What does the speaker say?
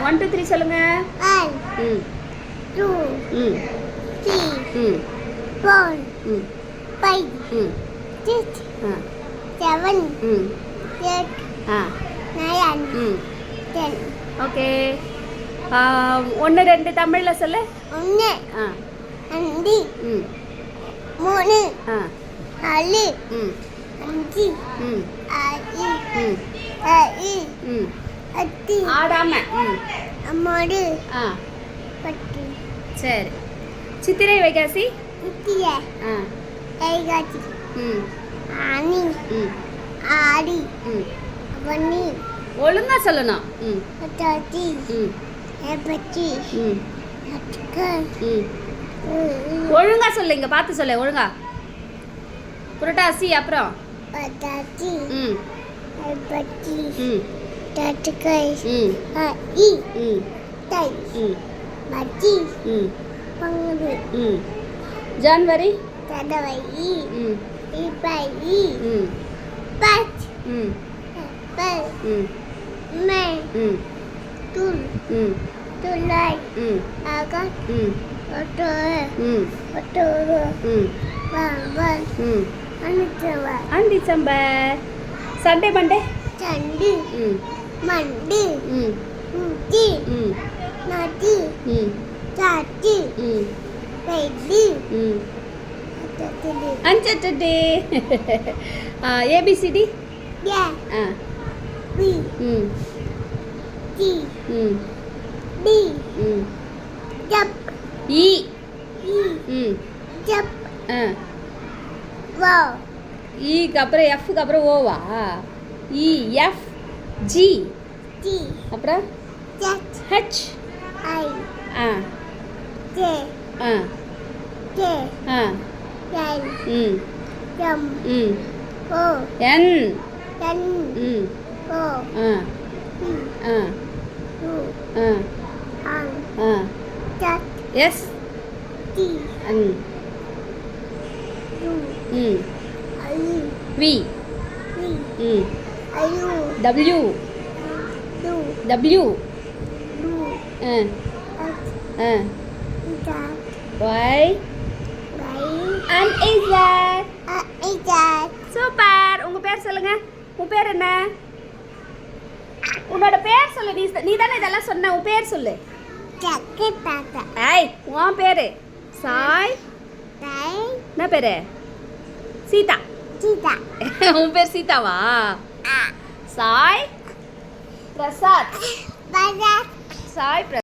1 2 3 சொல்லுங்க. 1 2 ம் 3 ம் 4 ம் 5 ம் 6 ஆ 7 ம் 8 ஆ 9 ம் 10 ஓகே. 1 2 தமிழில் சொல்லு. 1 ஆ 2 ம் 3 ஆ 4 ம் 5 ம் 6 ம் 7 ம் 8 ஆடாம ம் 9 ஆ 10 சரி. சித்திரை வைகாசி. இத்திய ஆ ஏகாசி ம் ஆனி ம் ஆடி ம் வன்னி ஒழுங்கா சொல்லணும். ம் பத்தாச்சி ம் ஏபச்சி ம் அச்சுக்க ம் ஒழுங்கா சொல்லு. இங்கே பார்த்து சொல்லு ஒழுங்கா. புரட்டாசி அப்புறம். பத்தாச்சி ம் ஏபச்சி ம் தட்டுக்கை ம் இ ம் தை ம் பச்சி ம் பங்குது ம் ஜான்வரி. தடவை ம் இப்பை ம் பச் ம் பல் ம் மே ம் துல் ம் துளை ம் ஆகத் ம் ஒட்டோரு ம் ஒட்டோரு ம் பம்பல் ம் அனுச்சவ அண்ட் டிசம்பர். Sunday Monday. சண்டு ம் மண்டு ம் முட்டி ம் நட்டி ம் சாட்டி ம் வெள்ளி ம் அத்தத்திலி அஞ்சட்டே. ஏபிசிடி. ஏ ஆ பி ம் டி ம் டி ம் ஜப் இ இ ம் ஜப் ஆ வா ஈக்கு அப்புறம் எஃப்க்கு அப்புறம் ஓவா. இ எஃப் ஜி டி அப்புறம் ஜட் ஹெச். ஐ ஆ ஜே ஆ கே ஆ எல் ம் எம் ம் ஓ என் என் ம் ஓ ஆ பி ஆ யூ ஆ ஆன் ஆ ஜட் எஸ் டி ம் யூ ம் ஐ வி வி ம் ஐயு டபிள்யூ டு டபிள்யூ டு ஆ எக்ஸ் ஆ Z Y Y and Z. Z super. உங்கள் பேர் சொல்லுங்க. உன் பேர் என்ன? உன்னோட பேர் சொல்லு. நீ தானே இதெல்லாம் சொன்ன. உன் பேர் சொல்லு. சக்கை தாத்தா ஐய் உன் பேர் சாய். தை என்ன பேர்? சீதா. சீதா உன் பேர் சீதாவா? சாய் பிரசாத். பஜா சாய் பிரசாத்.